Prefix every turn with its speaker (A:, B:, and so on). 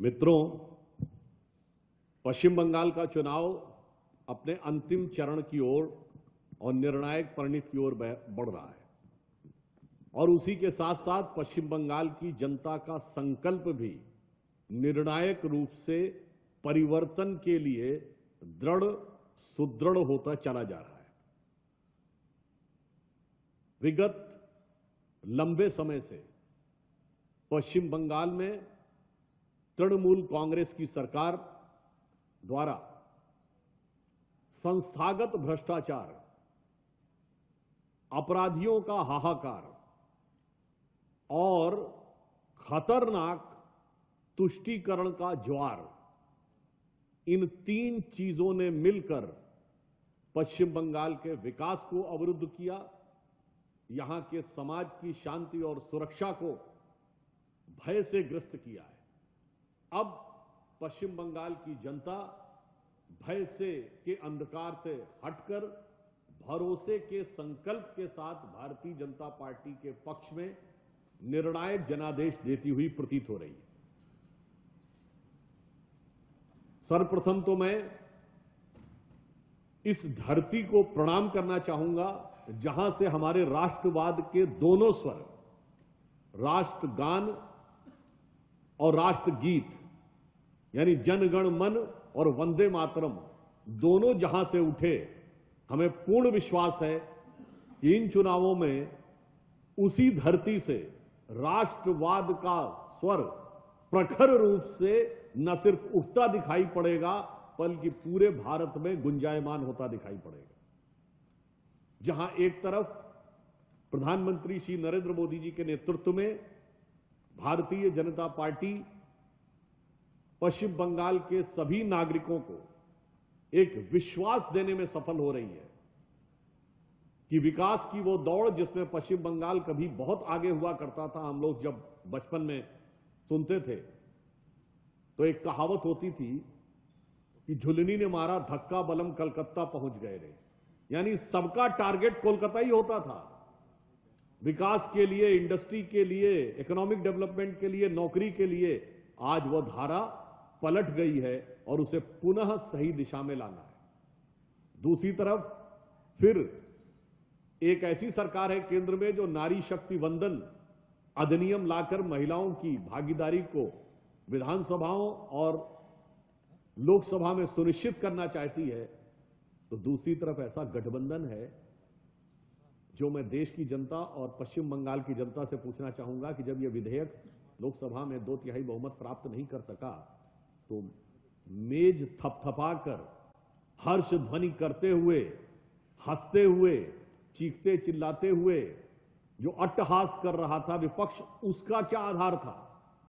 A: मित्रों, पश्चिम बंगाल का चुनाव अपने अंतिम चरण की ओर और निर्णायक परिणति की ओर बढ़ रहा है और उसी के साथ साथ पश्चिम बंगाल की जनता का संकल्प भी निर्णायक रूप से परिवर्तन के लिए सुदृढ़ होता चला जा रहा है। विगत लंबे समय से पश्चिम बंगाल में तृणमूल कांग्रेस की सरकार द्वारा संस्थागत भ्रष्टाचार, अपराधियों का हाहाकार और खतरनाक तुष्टीकरण का ज्वार, इन तीन चीजों ने मिलकर पश्चिम बंगाल के विकास को अवरुद्ध किया, यहां के समाज की शांति और सुरक्षा को भय से ग्रस्त किया है। अब पश्चिम बंगाल की जनता भय के अंधकार से हटकर भरोसे के संकल्प के साथ भारतीय जनता पार्टी के पक्ष में निर्णायक जनादेश देती हुई प्रतीत हो रही है। सर्वप्रथम तो मैं इस धरती को प्रणाम करना चाहूंगा जहां से हमारे राष्ट्रवाद के दोनों स्वर, राष्ट्रगान और राष्ट्रगीत, यानी जनगण मन और वंदे मातरम, दोनों जहां से उठे, हमें पूर्ण विश्वास है कि इन चुनावों में उसी धरती से राष्ट्रवाद का स्वर प्रखर रूप से न सिर्फ उठता दिखाई पड़ेगा बल्कि पूरे भारत में गुंजायमान होता दिखाई पड़ेगा। जहां एक तरफ प्रधानमंत्री श्री नरेंद्र मोदी जी के नेतृत्व में भारतीय जनता पार्टी पश्चिम बंगाल के सभी नागरिकों को एक विश्वास देने में सफल हो रही है कि विकास की वो दौड़ जिसमें पश्चिम बंगाल कभी बहुत आगे हुआ करता था, हम लोग जब बचपन में सुनते थे तो एक कहावत होती थी कि झुलनी ने मारा धक्का बलम कलकत्ता पहुंच गए रे, यानी सबका टारगेट कोलकाता ही होता था। विकास के लिए, इंडस्ट्री के लिए, इकोनॉमिक डेवलपमेंट के लिए, नौकरी के लिए आज वह धारा पलट गई है और उसे पुनः सही दिशा में लाना है। दूसरी तरफ फिर एक ऐसी सरकार है केंद्र में जो नारी शक्ति वंदन अधिनियम लाकर महिलाओं की भागीदारी को विधानसभाओं और लोकसभा में सुनिश्चित करना चाहती है। तो दूसरी तरफ ऐसा गठबंधन है जो मैं देश की जनता और पश्चिम बंगाल की जनता से पूछना चाहूंगा कि जब यह विधेयक लोकसभा में 2/3 बहुमत प्राप्त नहीं कर सका तो मेज थपथपाकर, हर्ष ध्वनि करते हुए, हंसते हुए, चीखते चिल्लाते हुए जो अट्टहास कर रहा था विपक्ष, उसका क्या आधार था?